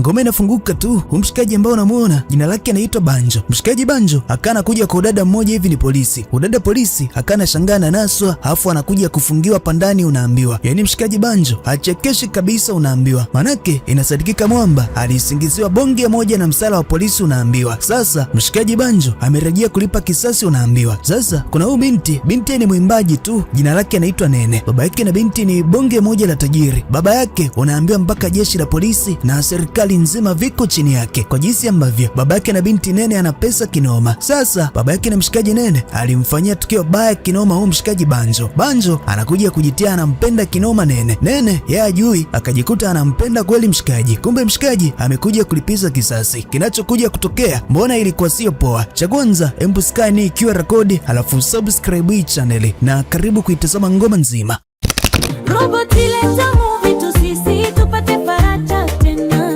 ngoma inafunguka tu, mshikaji ambao unamuona jina lake anaitwa Banjo. Mshikaji Banjo akana kuja kwa udada mmoja hivi ni polisi. Udada polisi akana shangaa na naswa, alafu anakuja kufungiwa pandani unaambiwa. Yaani mshikaji Banjo achekeshi kabisa unaambiwa. Manake inasadikika mwamba alisingiziwa bonge moja na msala wa polisi unaambiwa. Sasa mshikaji Banjo amerejea kulipa kisasi unaambiwa. Sasa kuna huyu binti ni mwimbaji tu, jina lake anaitwa Nene. Baba yake na binti ni bonge moja la tajiri. Baba yake unaambiwa mpaka jeshi la polisi na serikali nzima viko chini yake, kwa jinsi ambavyo baba yake na binti Nene ana pesa kinoma. Sasa baba yake na mshikaji Nene alimfanyia tukio baya kinoma huyu mshikaji Banjo. Banjo anakuja kujitia anampenda kinoma Nene. Nene yeye ajui akajikuta anampenda kweli mshikaji. Kumbe mshikaji amekuja kulipiza kisasi. Kinachokuja kutokea mbona ilikuwa sio poa. Cha kwanza embu sky ikiwa rekodi, alafu subscribe hii channel na karibu kuitazama ngoma nzima. Robot ileta movie tu sisi tupate faraja tena.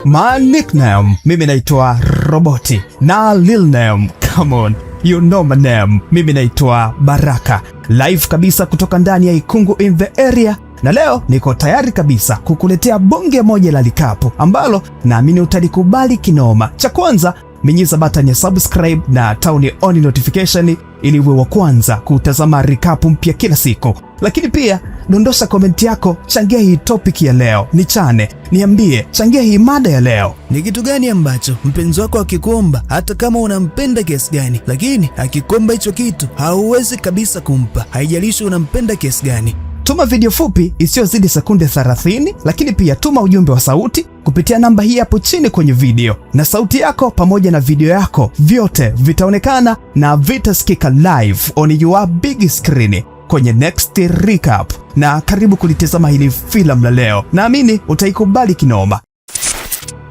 My nickname, mimi naitwa Roboti. Na lil name, come on, you know my name. Mimi naitwa Baraka. Live kabisa kutoka ndani ya Ikungu in the area. Na leo niko tayari kabisa kukuletea bonge moja la likapu ambalo naamini utalikubali kinoma. Cha kwanza, minyiza button ya subscribe na turn on notification ili uwe wa kwanza kutazama rikapu mpya kila siku. Lakini pia dondosha komenti yako, changia hii topic ya leo, niambie changia hii mada ya leo. Ni kitu gani ambacho mpenzi wako akikuomba, hata kama unampenda kiasi gani, lakini akikuomba hicho kitu hauwezi kabisa kumpa, haijalishi unampenda kiasi gani? Tuma video fupi isiyozidi sekunde 30, lakini pia tuma ujumbe wa sauti kupitia namba hii hapo chini kwenye video, na sauti yako pamoja na video yako vyote vitaonekana na vitasikika live on your big screen kwenye next recap. Na karibu kulitazama hili filamu la leo, naamini utaikubali kinoma.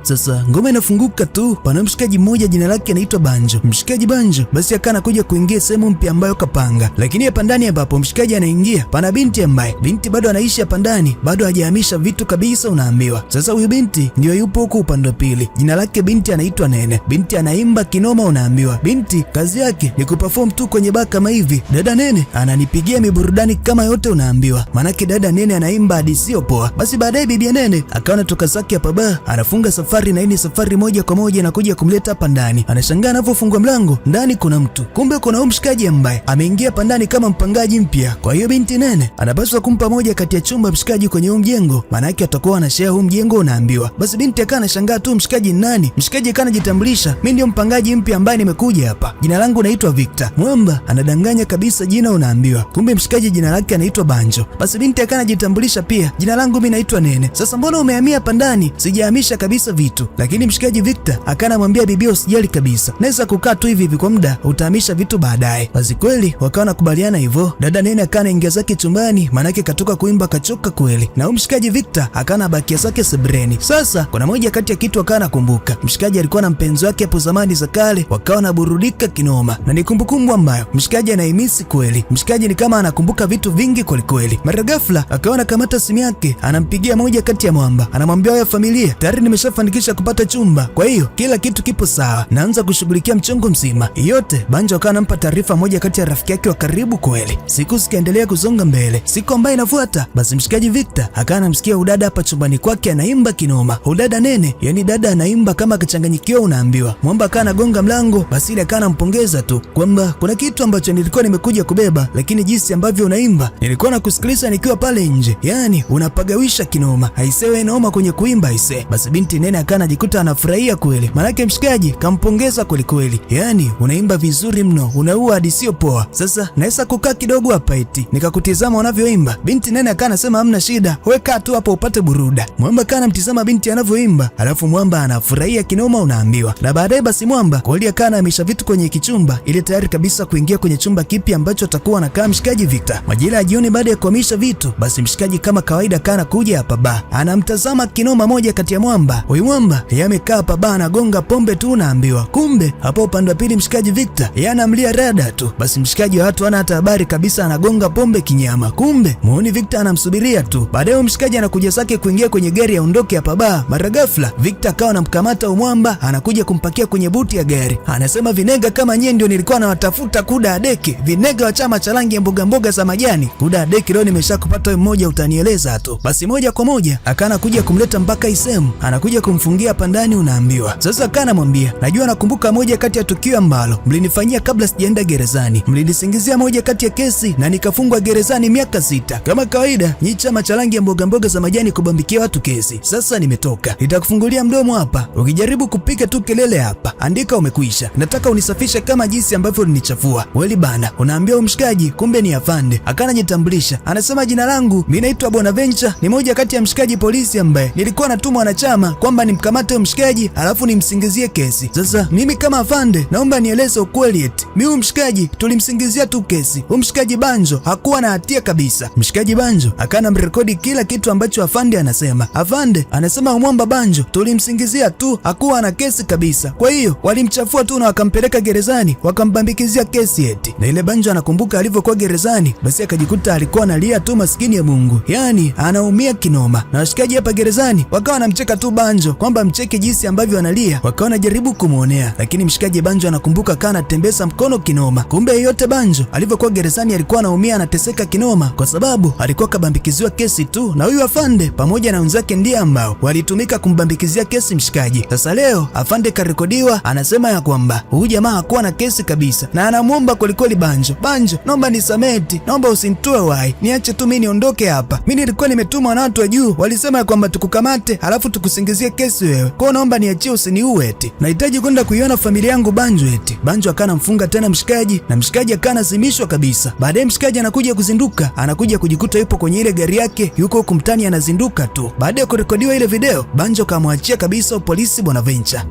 Sasa ngoma inafunguka tu, pana mshikaji mmoja jina lake anaitwa Banjo. Mshikaji Banjo basi akana kuja kuingia sehemu mpya ambayo kapanga, lakini hapa ndani ambapo mshikaji anaingia pana binti ambaye bado anaishi hapa ndani, bado hajahamisha vitu kabisa unaambiwa. Sasa huyu binti ndio yupo huko upande wa pili, jina lake binti anaitwa Nene. Binti anaimba kinoma unaambiwa. Binti kazi yake ni kuperform tu kwenye bar kama hivi. Dada Nene ananipigia miburudani kama yote unaambiwa, manake dada Nene anaimba hadi sio poa. Basi baadaye bibi Nene akaona toka zake hapa bar, anafunga safari na hii safari moja kwa moja na kuja kumleta hapa ndani. Anashangaa anapofungua mlango, ndani kuna mtu. Kumbe kuna huyu mshikaji ambaye ameingia hapa ndani kama mpangaji mpya. Kwa hiyo binti Nene anapaswa kumpa moja kati ya chumba mshikaji kwenye huu mjengo, maana yake atakuwa anashare huu mjengo unaambiwa. Basi binti akana anashangaa tu mshikaji nani? Mshikaji akana jitambulisha, mimi ndio mpangaji mpya ambaye nimekuja hapa. Jina langu naitwa Victor. Mwamba anadanganya kabisa jina unaambiwa. Kumbe mshikaji jina lake anaitwa Banjo. Basi binti akana jitambulisha pia, jina langu mimi naitwa Nene. Sasa mbona umehamia hapa ndani? Sijahamisha kabisa vitu. Lakini mshikaji Victor akana mwambia bibi usijali kabisa, naweza kukaa tu hivi kwa muda, utahamisha vitu baadaye. Basi kweli wakawa nakubaliana hivyo. Dada Nene akana ingia zake chumbani, manake katoka kuimba kachoka kweli, na mshikaji Victor akana bakia zake sebreni. Sasa kuna moja kati ya kitu akana kumbuka, mshikaji alikuwa na mpenzi wake hapo zamani za kale, wakawa na burudika kinoma, na ni kumbukumbu ambayo mshikaji anaimisi kweli. Mshikaji ni kama anakumbuka vitu vingi kweli kweli. Mara ghafla akaona kamata simu yake, anampigia moja kati ya mwamba, anamwambia wewe familia tayari nimeshafanikisha kupata chumba, kwa hiyo kila kitu kipo sawa, naanza kushughulikia mchongo mzima. Yote Banjo akawa anampa taarifa moja kati ya rafiki yake wa karibu kweli. Siku zikaendelea kusonga mbele. Siku ambayo inafuata, basi mshikaji Victor akawa anamsikia udada hapa chumbani kwake anaimba kinoma. Udada Nene, yani dada anaimba kama akachanganyikiwa unaambiwa. Mwamba akawa anagonga mlango, basi ile akawa anampongeza tu kwamba kuna kitu ambacho nilikuwa nimekuja kubeba, lakini jinsi ambavyo unaimba nilikuwa nakusikiliza nikiwa pale nje, yani unapagawisha kinoma. Haisewe inaoma kwenye kuimba aise. Basi binti Nene akawa anajikuta anafurahia kweli, manake mshikaji kampongeza kweli kweli, yani unaimba vizuri mno, unaua hadi sio poa. Sasa naweza kukaa kidogo hapa eti nikakutizama unavyoimba? Binti Nene akawa anasema hamna shida, weka tu hapo upate buruda. Mwamba akawa anamtizama binti anavyoimba, alafu Mwamba anafurahia kinoma unaambiwa. Na baadaye basi Mwamba kweli akawa anahamisha vitu kwenye kichumba ili tayari kabisa kuingia kwenye chumba kipi ambacho atakuwa anakaa mshikaji Victor. Majira ya jioni baada ya kuhamisha vitu, basi mshikaji kama kawaida akawa anakuja hapa ba, anamtazama kinoma moja kati ya Mwamba. Huyu Mwamba yeye amekaa hapa baa anagonga pombe tu unaambiwa. Kumbe hapo upande wa pili mshikaji Victor yeye anamlia rada tu. Basi mshikaji wa watu hana hata habari kabisa, anagonga pombe kinyama. Kumbe muone Victor anamsubiria tu. Baadaye mshikaji anakuja zake kuingia kwenye gari aondoke hapa baa. Mara ghafla Victor akawa anamkamata Mwamba, anakuja kumpakia kwenye buti ya gari. Anasema vinega kama nyie ndio nilikuwa nawatafuta Kuda Adeki, vinega wa chama cha rangi ya mboga mboga za majani. Kuda Adeki leo nimeshakupata wewe mmoja, utanieleza tu. Basi moja kwa moja akana kuja kumleta mpaka isemu, anakuja kumfungia hapa ndani unaambiwa. Sasa akana mwambia, najua nakumbuka moja kati ya tukio ambalo mlinifanyia kabla sijaenda gerezani. Mlinisingizia moja kati ya kesi na nikafungwa gerezani miaka 6. Kama kawaida nyi chama cha rangi ya mboga mboga za majani kubambikia watu kesi. Sasa nimetoka, nitakufungulia mdomo hapa. Ukijaribu kupiga tu kelele hapa, andika umekwisha. Nataka unisafishe kama jinsi ambavyo ulinichafua. Weli bana, unaambia mshikaji kumbe ni afande. Akana jitambulisha, anasema jina langu mimi naitwa Bonaventure, ni moja kati ya mshikaji polisi ambaye nilikuwa natumwa na chama kwamba nimkamate mshikaji alafu nimsingizie kesi. Sasa mimi kama afande naomba nieleze ukweli eti mimi mshikaji tulimsingizia tu kesi. Mshikaji Banjo hakuwa na hatia kabisa. Mshikaji Banjo akana mrekodi kila kitu ambacho afande anasema. Afande anasema Mwamba Banjo tulimsingizia tu, hakuwa na kesi kabisa. Kwa hiyo walimchafua tu na wakampeleka gerezani wakambambikizia kesi eti. Na ile Banjo anakumbuka alivyokuwa gerezani, basi akajikuta alikuwa analia tu, maskini ya Mungu. Yaani anaumia kinoma. Na washikaji hapa gerezani wakawa wanamcheka tu Banjo kwamba mcheke jinsi ambavyo analia, wakawa wanajaribu kumuonea. Lakini mshikaji Banjo anakumbuka kana anatembeza mkono kinoma. Kumbe yote Banjo alivyokuwa gerezani alikuwa anaumia, anateseka kinoma kwa sababu alikuwa kabambikiziwa kesi tu, na huyu afande pamoja na wenzake ndiye ambao walitumika kumbambikizia kesi mshikaji. Sasa leo afande karekodiwa anasema ya kwamba huyu jamaa hakuwa na kesi kabisa, na anamuomba kwelikweli Banjo, Banjo naomba nisameti, naomba usinitoe wai, niache tu mimi niondoke hapa. Mimi nilikuwa nimetumwa na watu wa juu, walisema ya kwamba tukukamate halafu tukusingizie kesi wewe. Kwa naomba niachie, usiniue eti. Nahitaji kwenda kuiona familia yangu Banjo eti. Banjo akana mfunga tena mshikaji, na mshikaji akana zimishwa kabisa. Baadaye mshikaji anakuja kuzinduka, anakuja kujikuta yupo kwenye ile gari yake, yuko huko mtani anazinduka tu. Baada ya kurekodiwa ile video, Banjo kamwachia kabisa polisi Bonaventure.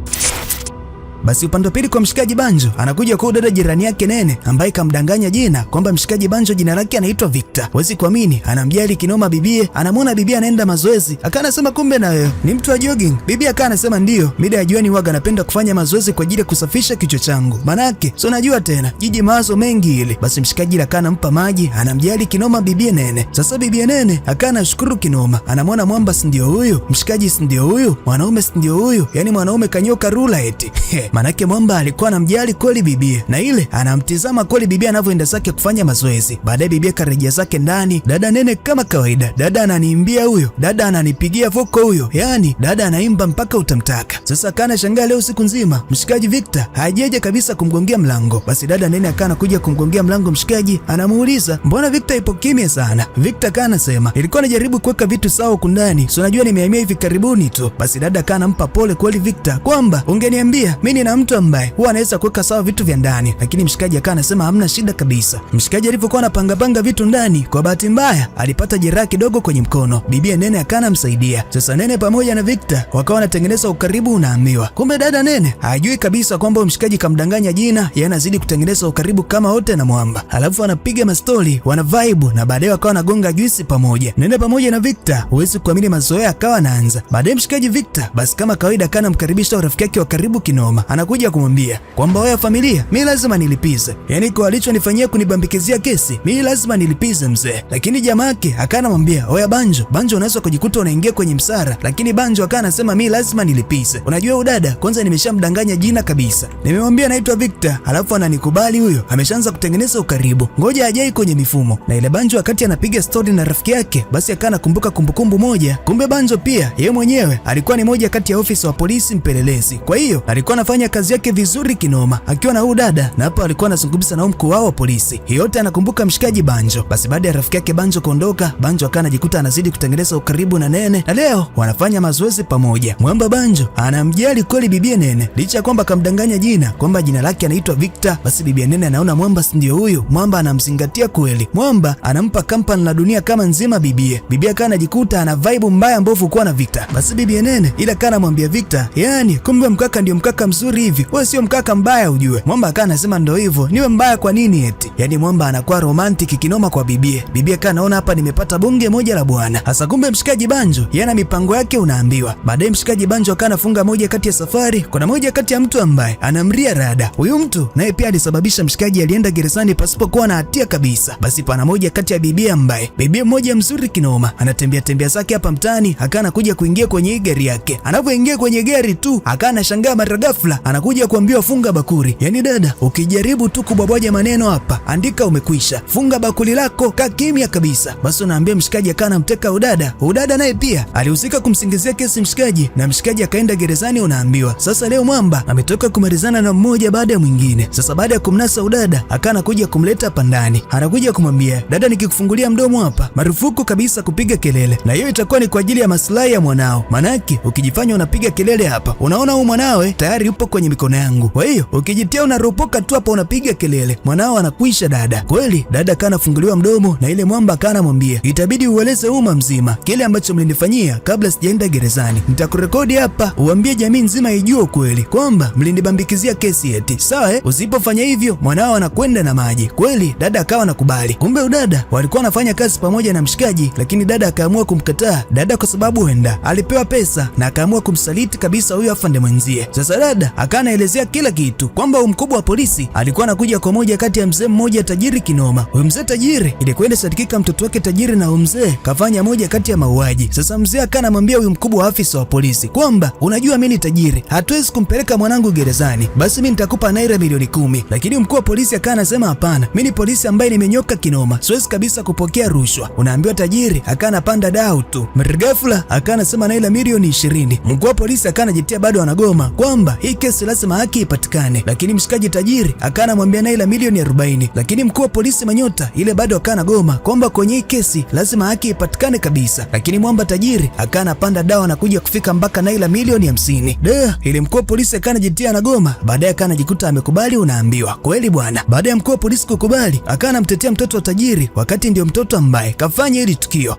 Basi upande wa pili kwa mshikaji Banjo anakuja kwa dada jirani yake Nene ambaye kamdanganya jina kwamba mshikaji Banjo jina lake anaitwa Victor. Huwezi kuamini, anamjali kinoma bibie, anamwona bibie anaenda mazoezi, akana sema kumbe na wewe ni mtu wa jogging. Bibie akana sema ndio, mida ya jioni huaga napenda kufanya mazoezi kwa ajili ya kusafisha kichwa changu. Manake so unajua tena jiji mawazo mengi ile. Basi mshikaji akana mpa maji, anamjali kinoma bibie Nene. Sasa bibie Nene akana shukuru kinoma, anamwona Mwamba si ndio huyu, mshikaji si ndio huyu, mwanaume si ndio huyu, yani mwanaume kanyoka rula eti. Manake Mwamba alikuwa anamjali kweli bibie, na ile anamtizama kweli bibie anavyoenda zake kufanya mazoezi. Baadaye bibie karejea zake ndani, dada Nene kama kawaida, dada ananiimbia huyo, dada ananipigia voko huyo, yani dada anaimba mpaka utamtaka. Sasa kana shangaa leo siku nzima mshikaji Victor hajeje kabisa kumgongea mlango. Basi dada Nene akana kuja kumgongea mlango mshikaji, anamuuliza mbona Victor ipo kimya sana. Victor kana sema ilikuwa najaribu kuweka vitu sawa huko ndani, so najua nimehamia hivi karibuni tu. Basi dada kana mpa pole kweli Victor kwamba ungeniambia mimi na mtu ambaye huwa anaweza kuweka sawa vitu vya ndani. Lakini mshikaji akana sema hamna shida kabisa. Mshikaji alipokuwa anapanga vitu ndani, kwa bahati mbaya alipata jeraha kidogo kwenye mkono. Bibia Nene akana msaidia. Sasa Nene pamoja na Victor wakawa wanatengeneza ukaribu unaambiwa. Kumbe dada Nene hajui kabisa kwamba mshikaji kamdanganya jina, yeye anazidi kutengeneza ukaribu kama wote na Mwamba. Alafu anapiga mastori, wana vibe, na baadaye wakawa wanagonga juisi pamoja. Nene pamoja na Victor, huwezi kuamini mazoea akawa anaanza. Baadaye mshikaji Victor basi kama kawaida kana mkaribisha rafiki yake wa karibu kinoma. Anakuja kumwambia kwamba wewe familia, mimi lazima nilipize. Yaani kwa alichonifanyia kunibambikizia kesi, mimi lazima nilipize mzee. Lakini jamaa yake akana mwambia, "Oya Banjo, Banjo unaweza kujikuta unaingia kwenye msara." Lakini Banjo akana anasema mimi lazima nilipize. Unajua udada, kwanza nimeshamdanganya jina kabisa. Nimemwambia naitwa Victor, alafu ananikubali huyo. Ameshaanza kutengeneza ukaribu. Ngoja ajai kwenye mifumo. Na ile Banjo wakati anapiga story na rafiki yake, basi akana kumbuka kumbukumbu moja. Kumbe Banjo pia yeye mwenyewe alikuwa ni moja kati ya ofisa wa polisi mpelelezi. Kwa hiyo alikuwa anafanya kazi yake vizuri kinoma akiwa na huyu dada, na hapo alikuwa anazungumza na mkuu wao wa polisi. Yote anakumbuka mshikaji Banjo. Basi baada ya rafiki yake Banjo kuondoka, Banjo akana jikuta anazidi kutengeneza ukaribu na Nene, na leo wanafanya mazoezi pamoja. Mwamba Banjo anamjali kweli bibie Nene, licha kwamba kamdanganya jina kwamba jina lake anaitwa Victor. Basi bibie Nene anaona Mwamba si ndio huyu, Mwamba anamzingatia kweli. Mwamba anampa kampani la dunia kama nzima bibie. Bibie akana jikuta ana vibe mbaya mbovu kwa na Victor. Basi bibie Nene ila kana mwambia Victor, yani kumbe mkaka ndio mkaka mzuri mzuri hivi, wewe sio mkaka mbaya ujue. Mwamba akawa anasema ndo hivyo, niwe mbaya kwa nini eti? Yaani Mwamba anakuwa romantic kinoma kwa bibie. Bibie kana naona hapa nimepata bonge moja la bwana. Hasa kumbe mshikaji Banjo yana mipango yake unaambiwa. Baadaye mshikaji Banjo akawa anafunga moja kati ya safari, kuna moja kati ya mtu ambaye anamria rada. Huyu mtu naye pia alisababisha mshikaji alienda gerezani pasipokuwa na hatia kabisa. Basi pana moja kati ya bibie ambaye bibie mmoja mzuri kinoma anatembea tembea zake hapa mtaani, akawa anakuja kuingia kwenye gari yake. Anapoingia kwenye gari tu akawa anashangaa mara ghafla anakuja kuambiwa funga bakuri. Yaani dada, ukijaribu tu kubwabwaja maneno hapa andika umekwisha. Funga bakuli lako, kaa kimya kabisa. Basi unaambia mshikaji akawa anamteka udada. Udada naye pia alihusika kumsingizia kesi mshikaji na mshikaji akaenda gerezani unaambiwa. Sasa leo Mwamba ametoka kumalizana na mmoja baada ya mwingine. Sasa baada ya kumnasa udada akawa anakuja kumleta hapa ndani. Anakuja kumwambia, dada, nikikufungulia mdomo hapa marufuku kabisa kupiga kelele, na hiyo itakuwa ni kwa ajili ya maslahi ya mwanao. Manake ukijifanya unapiga kelele hapa, unaona huyu mwanawe tayari yupo kwenye mikono yangu. Kwa hiyo ukijitia unaropoka tu hapa unapiga kelele, mwanao anakwisha dada. Kweli dada akawa anafunguliwa mdomo na ile Mwamba akawa anamwambia, itabidi ueleze umma mzima kile ambacho mlinifanyia kabla sijaenda gerezani. Nitakurekodi hapa uambie jamii nzima ijue ukweli kwamba mlinibambikizia kesi eti. Sawa, usipofanya hivyo mwanao anakwenda na maji. Kweli dada akawa anakubali. Kumbe udada walikuwa wanafanya kazi pamoja na mshikaji, lakini dada akaamua kumkataa dada kwa sababu huenda alipewa pesa na akaamua kumsaliti kabisa huyo afande mwenzie. Sasa dada akawa anaelezea kila kitu kwamba mkubwa wa polisi alikuwa anakuja kwa moja kati ya mzee mmoja tajiri kinoma. Huyo mzee tajiri ilikuwa inasadikika mtoto wake tajiri na huyo mzee kafanya moja kati ya mauaji. Sasa mzee akawa anamwambia huyu mkubwa wa afisa wa polisi kwamba unajua mimi ni tajiri, hatuwezi kumpeleka mwanangu gerezani, basi mimi nitakupa naira milioni 10. Lakini mkuu wa polisi akawa anasema hapana, mimi ni polisi ambaye nimenyoka kinoma, siwezi kabisa kupokea rushwa. Unaambiwa tajiri akawa anapanda dau tu. Ghafla akawa anasema naira milioni 20. Mkuu wa polisi akawa anajitia bado anagoma kwamba hii kesi lazima haki ipatikane, lakini mshikaji tajiri akawa anamwambia naira milioni 40. Lakini mkuu wa polisi manyota ile bado akawa anagoma kwamba kwenye hii kesi lazima haki ipatikane kabisa. Lakini Mwamba tajiri akawa anapanda dau anakuja kufika mpaka naira milioni 50. Ile mkuu wa polisi akawa anajitia anagoma, baadaye akawa anajikuta amekubali unaambiwa. Kweli bwana, baada ya mkuu wa polisi kukubali akawa anamtetea mtoto wa tajiri wakati ndio mtoto ambaye kafanya hili tukio.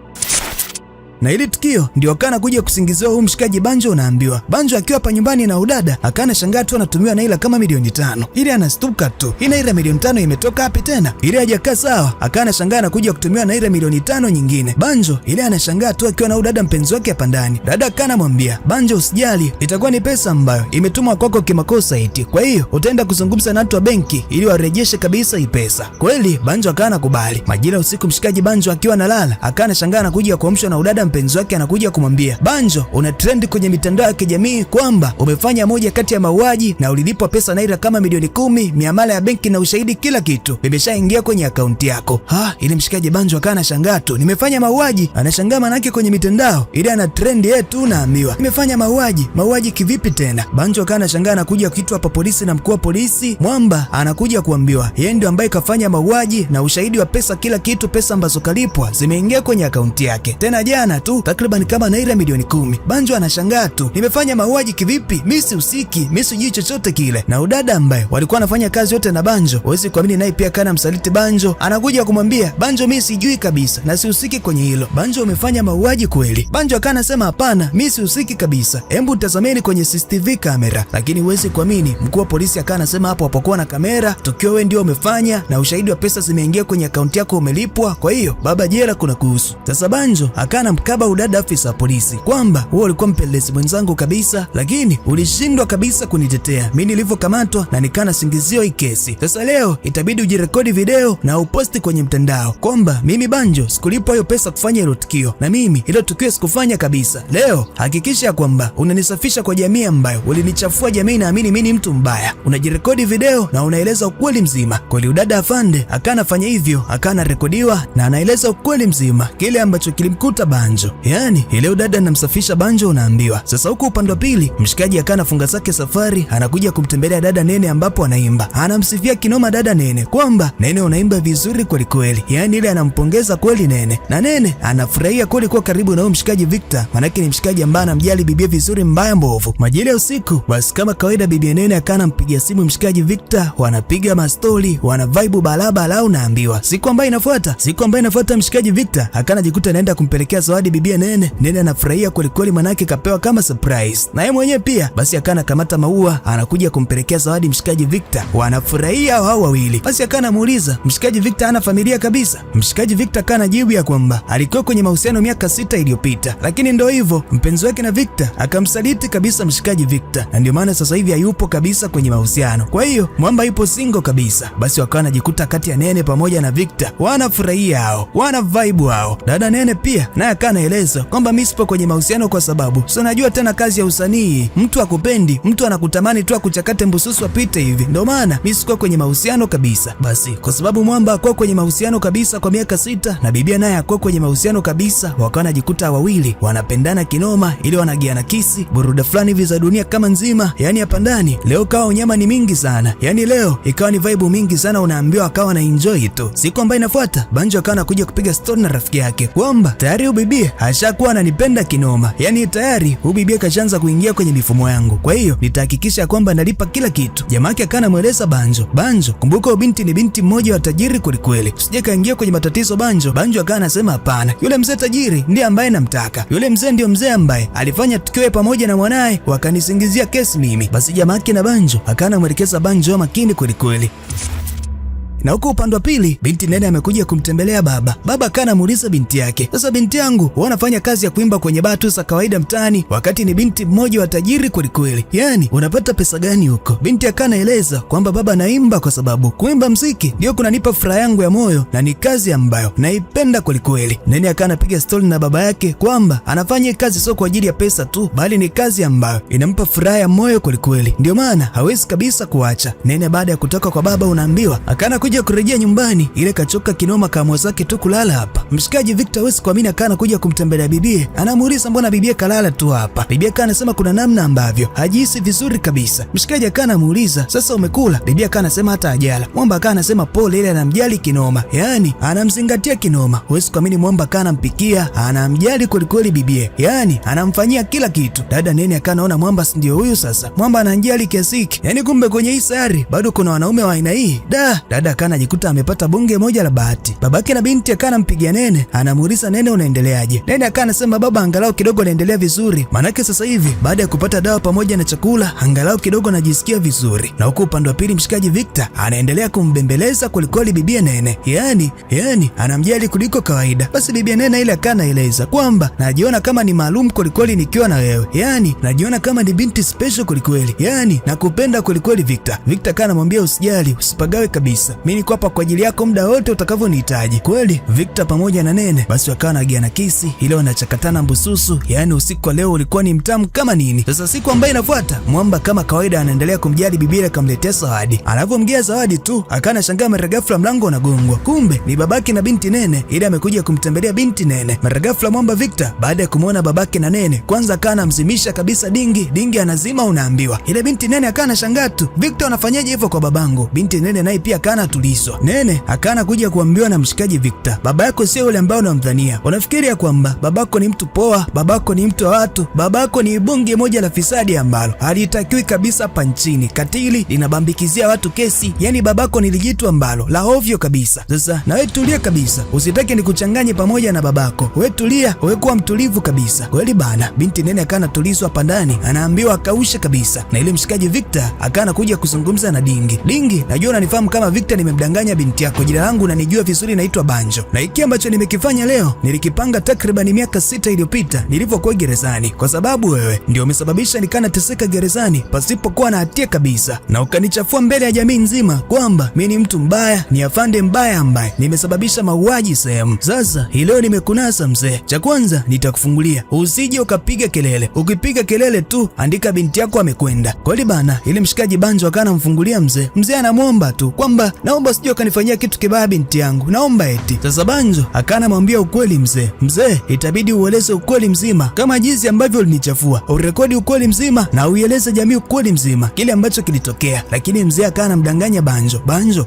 Na ili tukio ndio akana kuja kusingiziwa huyu mshikaji Banjo unaambiwa. Banjo akiwa hapa nyumbani na udada akana shangaa tu anatumiwa naira kama milioni 5. Ili anastuka tu. Hii naira milioni 5 imetoka wapi tena? Ili hajakaa sawa, akana shangaa na kuja kutumiwa naira milioni 5 nyingine. Banjo ile anashangaa tu akiwa na udada mpenzi wake hapa ndani. Dada akana mwambia, "Banjo usijali, itakuwa ni pesa ambayo imetumwa kwako kimakosa eti. Kwa hiyo utaenda kuzungumza na watu wa benki ili warejeshe kabisa hii pesa." Kweli Banjo akana kubali. Majira usiku mshikaji Banjo akiwa analala, akana shangaa na kuja kuamshwa na udada mpenzi wake anakuja kumwambia, "Banjo, una trend kwenye mitandao ya kijamii kwamba umefanya moja kati ya mauaji na ulilipwa pesa naira kama milioni 10, miamala ya benki na ushahidi kila kitu imeshaingia kwenye akaunti yako." Ile mshikaji Banjo akawa anashangaa tu, nimefanya mauaji? Anashangaa manake kwenye mitandao ile ana trend yetu naambiwa. Nimefanya mauaji? Mauaji kivipi tena? Banjo akawa anashangaa na kuja kuitwa hapa polisi na mkuu wa polisi. Mwamba anakuja kuambiwa yeye ndio ambaye kafanya mauaji na ushahidi wa pesa kila kitu, pesa ambazo kalipwa zimeingia kwenye akaunti yake. Tena jana tu takriban kama naira milioni 10. Banjo anashangaa tu, nimefanya mauaji kivipi? Mimi sihusiki, mimi sijui chochote kile. Na udada ambaye walikuwa wanafanya kazi yote na Banjo, huwezi kuamini, naye pia kana msaliti Banjo. Anakuja kumwambia Banjo, mimi sijui kabisa na sihusiki kwenye hilo. Banjo, umefanya mauaji kweli? Banjo akana sema hapana, mimi sihusiki kabisa, hebu tazameni kwenye CCTV kamera. Lakini huwezi kuamini, mkuu wa polisi akana sema hapo hapokuwa na kamera, tukio wewe ndio umefanya na ushahidi wa pesa zimeingia kwenye akaunti yako umelipwa, kwa hiyo baba jela kuna kuhusu. Sasa Banjo akana mkaba udada afisa polisi kwamba wewe ulikuwa mpelelezi mwenzangu kabisa, lakini ulishindwa kabisa kunitetea mimi nilivyokamatwa na nikana singizio hii kesi. Sasa leo itabidi ujirekodi video na uposti kwenye mtandao kwamba mimi Banjo sikulipwa hiyo pesa kufanya hilo tukio, na mimi hilo tukio sikufanya kabisa. Leo hakikisha kwamba unanisafisha kwa jamii ambayo ulinichafua jamii, naamini mimi ni mtu mbaya. Unajirekodi video na unaeleza ukweli mzima. Kweli udada afande akanafanya hivyo, akana rekodiwa na anaeleza ukweli mzima kile ambacho kilimkuta Banjo. Yaani ile udada anamsafisha Banjo unaambiwa. Sasa huko upande wa pili mshikaji akana funga zake safari, anakuja kumtembelea dada Nene ambapo anaimba. Anamsifia kinoma dada Nene kwamba Nene unaimba vizuri kweli kweli. Yaani ile anampongeza kweli Nene. Na Nene anafurahia kweli kuwa karibu na huyo mshikaji Victor. Manake ni mshikaji ambaye anamjali bibia vizuri mbaya mbovu. Majira ya usiku basi kama kawaida bibi Nene akana mpigia simu mshikaji Victor, wanapiga mastori, wana vibe balaba la unaambiwa. Siku ambayo inafuata mshikaji Victor akana jikuta anaenda kumpelekea zawadi zawadi bibia Nene. Nene anafurahia kwelikweli, manake kapewa kama surprise. Na yeye mwenyewe pia basi akana kamata maua anakuja kumpelekea zawadi mshikaji Victor. Wanafurahia hao wawili. Basi akana muuliza mshikaji Victor ana familia kabisa. Mshikaji Victor kana jibu ya kwamba alikuwa kwenye mahusiano miaka 6 iliyopita, lakini ndio hivyo mpenzi wake na Victor akamsaliti kabisa mshikaji Victor, na ndio maana sasa hivi hayupo kabisa kwenye mahusiano. Kwa hiyo mwamba yupo single kabisa. Basi wakawa wanajikuta kati ya Nene pamoja na Victor, wanafurahia hao, wana vibe hao. Dada Nene pia naye akanaeleza kwamba mimi sipo kwenye mahusiano kwa sababu sio, najua tena kazi ya usanii, mtu akupendi, mtu anakutamani tu akuchakate mbususu apite hivi, ndio maana mimi siko kwenye mahusiano kabisa. Basi kwa sababu mwamba hakuwa kwenye mahusiano kabisa kwa miaka 6 na bibia naye hakuwa kwenye mahusiano kabisa, wakawa wanajikuta wawili wanapendana kinoma, ili wanagiana kisi, buruda fulani hivi za dunia kama nzima. Yani hapa ndani leo kawa unyama ni mingi sana, yani leo ikawa ni vibe mingi sana, unaambiwa akawa na enjoy tu. Siku ambayo inafuata Banjo akawa anakuja kupiga story na rafiki yake kwamba tayari ubibie ashakuwa ananipenda kinoma, yani tayari ubibie kashaanza kuingia kwenye mifumo yangu, kwa hiyo nitahakikisha kwamba nalipa kila kitu. Jamaa yake akawa anamueleza Banjo, kumbuka binti ni binti mmoja wa tajiri kwelikweli, usije kaingia kwenye matatizo. Banjo akawa anasema hapana, yule mzee tajiri ndiye ambaye namtaka, yule mzee ndio mzee ambaye alifanya tukiwe pamoja na mwanae wakanisingizia kesi mimi. Basi jamaa yake na Banjo akawa anamwelekeza Banjo makini kwelikweli. Na huko upande wa pili binti Nene amekuja kumtembelea baba. Baba kana muuliza binti yake, sasa binti yangu, wewe unafanya kazi ya kuimba kwenye baa tu za kawaida mtaani wakati ni binti mmoja wa tajiri kwelikweli, yani unapata pesa gani huko? Binti akanaeleza kwamba baba, naimba kwa sababu kuimba mziki ndio kunanipa furaha yangu ya moyo na ni kazi ambayo naipenda kwelikweli. Nene akana piga story na baba yake kwamba anafanya kazi sio kwa ajili ya pesa tu, bali ni kazi ambayo inampa furaha ya moyo kwelikweli, ndio maana hawezi kabisa kuacha. Nene baada ya kutoka kwa baba unaambiwa akana kuja kurejea nyumbani, ile kachoka kinoma kama zake tu kulala hapa. Mshikaji Victor hawezi kuamini, akana kuja kumtembelea bibie, anamuuliza mbona bibie kalala tu hapa. Bibie akana anasema kuna namna ambavyo hajihisi vizuri kabisa. Mshikaji akana amuuliza sasa umekula? Bibie akana anasema hata ajala. Mwamba akana anasema pole, ile anamjali kinoma, yani anamzingatia kinoma. Hawezi kuamini, Mwamba akana anampikia, anamjali kwelikweli bibie, yani anamfanyia kila kitu. Dada Nene akana anaona Mwamba si ndio huyu sasa, Mwamba ananjali kiasi hiki, yani kumbe kwenye hii sayari bado kuna wanaume wa aina hii. Dada akana anajikuta amepata bonge moja la bahati. Babake na binti akana mpigia Nene, anamuuliza Nene unaendeleaje? Nene akana anasema baba, angalau kidogo naendelea vizuri, manake sasa hivi baada ya kupata dawa pamoja na chakula angalau kidogo najisikia vizuri. Na huko upande wa pili mshikaji Victor anaendelea kumbembeleza kulikoli bibia Nene, yani anamjali kuliko kawaida. Basi bibia Nene ile akana eleza kwamba najiona kama ni maalum kulikoli nikiwa na wewe, yani najiona kama ni binti special kulikweli, yani nakupenda kulikweli Victor. Victor kana anamwambia usijali, usipagawe kabisa, mimi niko hapa kwa ajili yako muda wote utakavyonihitaji. Kweli Victor pamoja na Nene basi wakawa wanagiana kisi, ile wanachakatana mbususu, yani usiku wa leo ulikuwa ni mtamu kama nini. Sasa siku ambayo inafuata Mwamba kama kawaida anaendelea kumjali bibia, akamletea zawadi. Anavyomgia zawadi tu akana shangaa mara ghafla mlango unagongwa, kumbe ni babake na binti Nene, ile amekuja kumtembelea binti Nene. Mara ghafla Mwamba Victor baada ya kumuona babake na Nene kwanza akana mzimisha kabisa dingi anazima, unaambiwa ile binti Nene akana shangaa tu, Victor anafanyaje hivyo kwa babangu? Binti Nene naye pia akana tulizwa. Nene akana kuja kuambiwa na mshikaji Victor, baba yako sio yule ambao unamdhania, unafikiria kwamba babako ni mtu poa, babako ni mtu wa watu, babako ni bunge moja la fisadi ambalo halitakiwi kabisa hapa nchini, katili linabambikizia watu kesi, yani babako ni lijitu ambalo la ovyo kabisa. Sasa na wewe tulia kabisa, usitake nikuchanganye pamoja na babako, wewe tulia, wewe kuwa mtulivu kabisa. Kweli bana, binti Nene akana tulizwa hapa ndani, anaambiwa akaushe kabisa, na ile mshikaji Victor akana kuja kuzungumza na Dingi, najua unanifahamu kama Victor, nimemdanganya binti yako, jina langu unanijua vizuri, naitwa Banjo, na hiki ambacho nimekifanya leo nilikipanga takriban miaka 6 iliyopita nilipokuwa gerezani, kwa sababu wewe ndio umesababisha nikana teseka gerezani pasipokuwa na hatia kabisa, na ukanichafua mbele ya jamii nzima kwamba mimi ni mtu mbaya, ni afande mbaya ambaye nimesababisha mauaji sehemu. Sasa hii leo nimekunasa mzee, cha kwanza nitakufungulia, usije ukapiga kelele, ukipiga kelele tu andika binti yako amekwenda. Kweli bana, ile mshikaji Banjo akana mfungulia mzee anamwomba tu kwamba naomba usije ukanifanyia kitu kibaya binti yangu, naomba eti. Sasa Banjo akana mwambia ukweli mzee, itabidi ueleze ukweli mzima kama jinsi ambavyo ulinichafua, urekodi ukweli mzima na uieleze jamii ukweli mzima kile ambacho kilitokea. Lakini mzee akana mdanganya Banjo,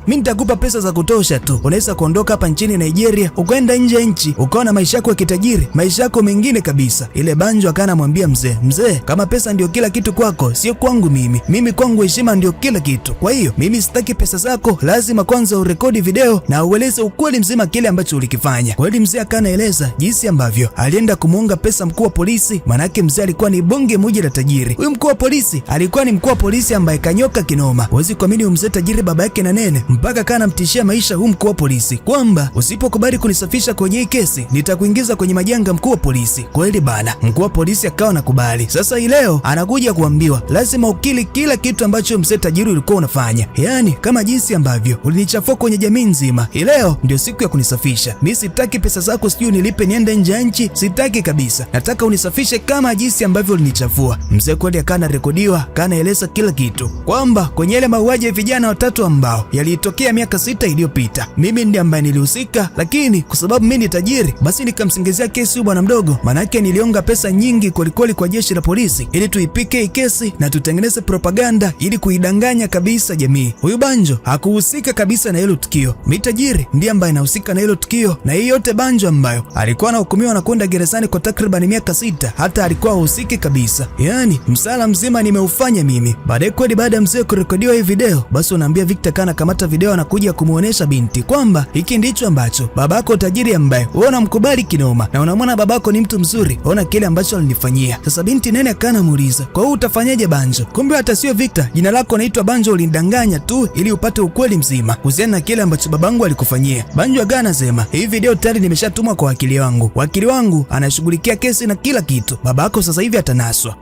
mimi nitakupa pesa za kutosha tu, unaweza kuondoka hapa nchini Nigeria ukaenda nje ya nchi ukaona maisha yako ya kitajiri, maisha yako mengine kabisa. Ile Banjo akana mwambia mzee, kama pesa ndio kila kitu kwako, sio kwangu mimi kwangu heshima ndio kila kitu, kwa hiyo mimi sitaki pesa zako, lazima lazima kwanza urekodi video na ueleze ukweli mzima kile ambacho ulikifanya. Kweli mzee akanaeleza jinsi ambavyo alienda kumuunga pesa mkuu wa polisi, manake mzee alikuwa ni bonge moja la tajiri. Huyu mkuu wa polisi alikuwa ni mkuu wa polisi ambaye kanyoka kinoma. Huwezi kuamini mzee tajiri baba yake na nene, mpaka kana mtishia maisha huyu mkuu wa polisi kwamba usipokubali kunisafisha kwenye hii kesi nitakuingiza kwenye majanga mkuu wa polisi. Kweli bana, mkuu wa polisi akawa nakubali. Sasa hii leo anakuja kuambiwa lazima ukili kila kitu ambacho mzee tajiri ulikuwa unafanya, yaani kama jinsi ambavyo ulinichafua kwenye jamii nzima. Hii leo ndio siku ya kunisafisha. Mimi sitaki pesa zako sijui nilipe niende nje ya nchi, sitaki kabisa. Nataka unisafishe kama jinsi ambavyo ulinichafua. Mzee kweli akana rekodiwa, kanaeleza kila kitu kwamba kwenye ile mauaji ya vijana 3 ambao yalitokea miaka 6 iliyopita, mimi ndiye ambaye nilihusika, lakini kwa sababu mimi ni tajiri basi nikamsingizia kesi huyu bwana mdogo. Manake nilionga pesa nyingi kwelikweli kwa jeshi la polisi ili tuipike hii kesi na tutengeneze propaganda ili kuidanganya kabisa jamii. Huyu Banjo hakuhusika kabisa na hilo tukio. Mimi tajiri ndiye ambaye anahusika na hilo tukio, na hii yote Banjo ambayo alikuwa anahukumiwa na kwenda gerezani kwa takriban miaka 6 hata alikuwa hahusiki kabisa. Yaani msala mzima nimeufanya mimi. Baadaye kweli baada ya mzee kurekodiwa hii video, basi unaambia Victor kana kamata video anakuja kumuonesha binti kwamba hiki ndicho ambacho babako tajiri ambaye wewe unamkubali kinoma na unamwona babako ni mtu mzuri, ona kile ambacho alinifanyia. Sasa binti nene akana muuliza, kwa hiyo utafanyaje Banjo? Kumbe hata sio Victor, jina lako naitwa Banjo, ulinidanganya tu ili upate ukweli mzima kuhusiana na kile ambacho babangu alikufanyia. Banjo agana sema, hii video tayari nimeshatumwa kwa wakili wangu. Wakili wangu anashughulikia kesi na kila kitu. Babako sasa hivi atanaswa.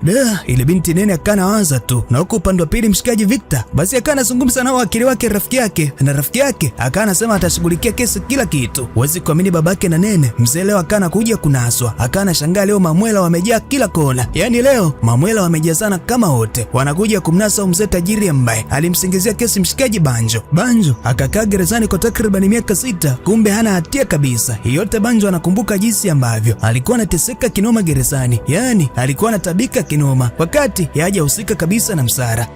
Ile binti nene akana waza tu. Na huko upande wa pili mshikaji Victor basi akana zungumza na wakili wake rafiki yake, na rafiki yake akana sema atashughulikia kesi kila kitu. Huwezi kuamini babake na nene mzee leo akana kuja kunaswa. Akana shangaa leo mamwela wamejaa kila kona. Yaani leo mamwela wamejazana kama wote. Wanakuja kumnasa mzee tajiri ambaye alimsingizia kesi mshikaji Banjo. Banjo akakaa gerezani kwa takriban miaka 6, kumbe hana hatia kabisa. Yote Banjo anakumbuka jinsi ambavyo alikuwa anateseka kinoma gerezani. Yaani alikuwa anatabika kinoma wakati hajahusika kabisa na msara.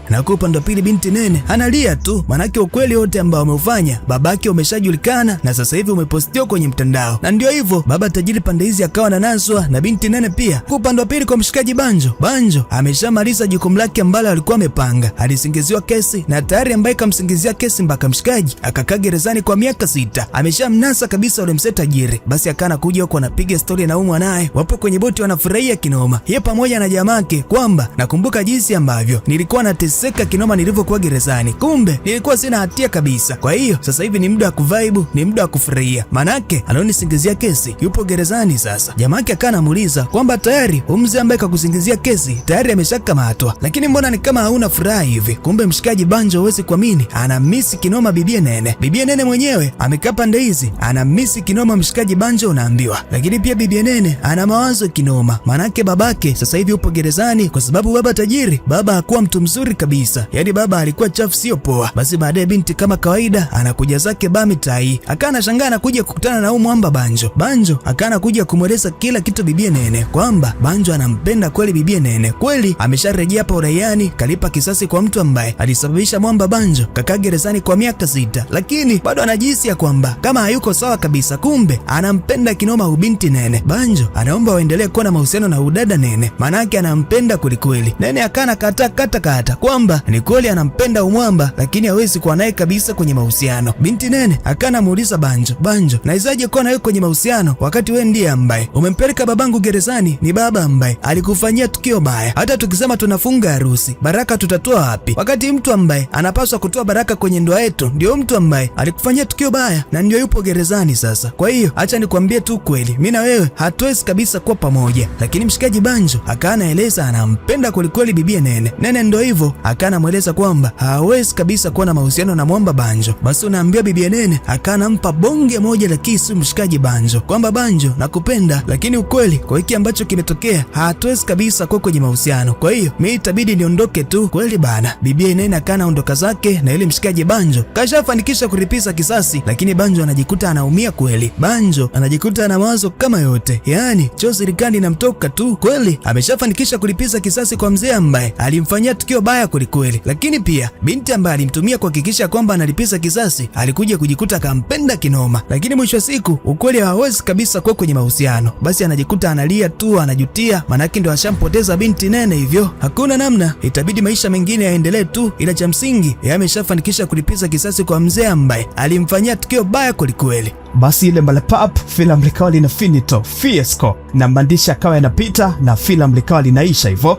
Na kwa upande wa pili binti nene analia tu, manake ukweli wote ambao ameufanya babake umeshajulikana na sasa hivi umepostiwa kwenye mtandao. Na ndio hivyo baba tajiri pande hizi akawa nanaswa na binti nene pia. Kwa upande wa pili kwa mshikaji Banjo, Banjo ameshamaliza jukumu lake ambalo alikuwa amepanga. Alisingiziwa kesi na tayari ambaye kamsingizia kesi mpaka mshikaji akakaa gerezani kwa miaka 6. Ameshamnasa kabisa yule mzee tajiri. Basi akana kuja huko anapiga story na huyu mwanae, wapo kwenye boti wanafurahia kinoma. Yeye pamoja na jamake kwamba nakumbuka jinsi ambavyo nilikuwa na seka kinoma nilivyokuwa gerezani, kumbe nilikuwa sina hatia kabisa. Kwa hiyo sasa hivi ni muda wa kuvibe, ni muda wa kufurahia. Manake anaonisingizia kesi yupo gerezani sasa. Jamake akana muuliza kwamba tayari mzee ambaye kakusingizia kesi tayari ameshakamatwa, lakini mbona ni kama hauna furaha hivi? Kumbe mshikaji Banjo huwezi kuamini ana miss kinoma bibie nene. Bibie nene mwenyewe amekaa pande hizi ana miss kinoma mshikaji Banjo unaambiwa. Lakini pia bibie nene ana mawazo kinoma. Manake babake sasa hivi yupo gerezani kwa sababu baba tajiri, baba hakuwa mtu mzuri kabisa. Yaani baba alikuwa chafu sio poa. Basi baadaye binti kama kawaida anakuja zake bami tai. Akana shangaa anakuja kukutana na mwamba Banjo. Banjo akana kuja kumweleza kila kitu bibie nene kwamba Banjo anampenda kweli bibie nene. Kweli amesharejea hapa uraiani, kalipa kisasi kwa mtu ambaye alisababisha mwamba Banjo kakaa gerezani kwa miaka 6. Lakini bado anajihisi ya kwamba kama hayuko sawa kabisa, kumbe anampenda kinoma ubinti nene. Banjo anaomba waendelee kuwa na mahusiano na udada nene. Manake anampenda kweli. Nene akana kata kwamba ni kweli anampenda umwamba, lakini hawezi kuwa naye kabisa kwenye mahusiano. Binti nene akana muuliza Banjo, naizaje kuwa nawe kwenye mahusiano wakati we ndiye ambaye umempeleka babangu gerezani? Ni baba ambaye alikufanyia tukio baya. Hata tukisema tunafunga harusi, baraka tutatoa wapi wakati mtu ambaye anapaswa kutoa baraka kwenye ndoa yetu ndio mtu ambaye alikufanyia tukio baya na ndio yupo gerezani sasa? Kwa hiyo acha nikwambie tu kweli, mimi na wewe hatuwezi kabisa kuwa pamoja. Lakini mshikaji Banjo akaanaeleza anampenda kweli bibie nene. Nene ndio hivyo akana mweleza kwamba hawezi kabisa kuwa na mahusiano na mwamba Banjo. Basi unaambia bibie nene akanampa bonge moja la kisu mshikaji Banjo kwamba Banjo nakupenda, lakini ukweli kwa hiki ambacho kimetokea hatuwezi kabisa kuwa kwenye mahusiano, kwa hiyo mimi itabidi niondoke tu. Kweli bana, bibie nene akana ondoka zake na ile mshikaji Banjo kashafanikisha kulipiza kisasi, lakini Banjo anajikuta anaumia kweli. Banjo anajikuta ana mawazo kama yote, yaani chozi likandi namtoka tu. Kweli ameshafanikisha kulipiza kisasi kwa mzee ambaye alimfanyia tukio baya kwelikweli. Lakini pia binti ambaye alimtumia kuhakikisha kwamba analipiza kisasi alikuja kujikuta akampenda kinoma, lakini mwisho wa siku ukweli hawezi kabisa kuwa kwenye mahusiano. Basi anajikuta analia tu, anajutia, manake ndo ashampoteza binti nene hivyo. Hakuna namna, itabidi maisha mengine yaendelee tu, ila cha msingi yeye ameshafanikisha kulipiza kisasi kwa mzee ambaye alimfanyia tukio baya kwelikweli. Basi ile Malepap filamu likawa lina finito fiasco na maandishi akawa yanapita na filamu likawa linaisha hivyo.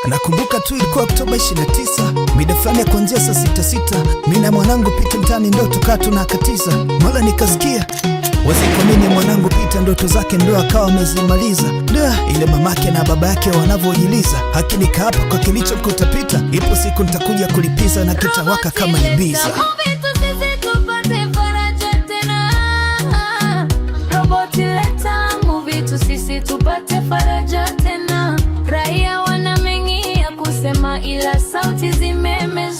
Nakumbuka tu ilikuwa Oktoba 29 mida fulani ya kuanzia saa 6 mimi na mwanangu Pita mtani ndo tukaa tunakatiza. Mara nikasikia wasikwamini mwanangu Pita ndoto zake ndo akawa amezimaliza. Ile mamake na baba yake wanavyojiliza, hakini kaapa kwa kilichokuta Pita, ipo siku nitakuja kulipiza na kitawaka kama Ibiza. Roboti leta movie tu sisi tupate faraja tena. Raia wana mengi ya kusema ila sauti zimemezwa.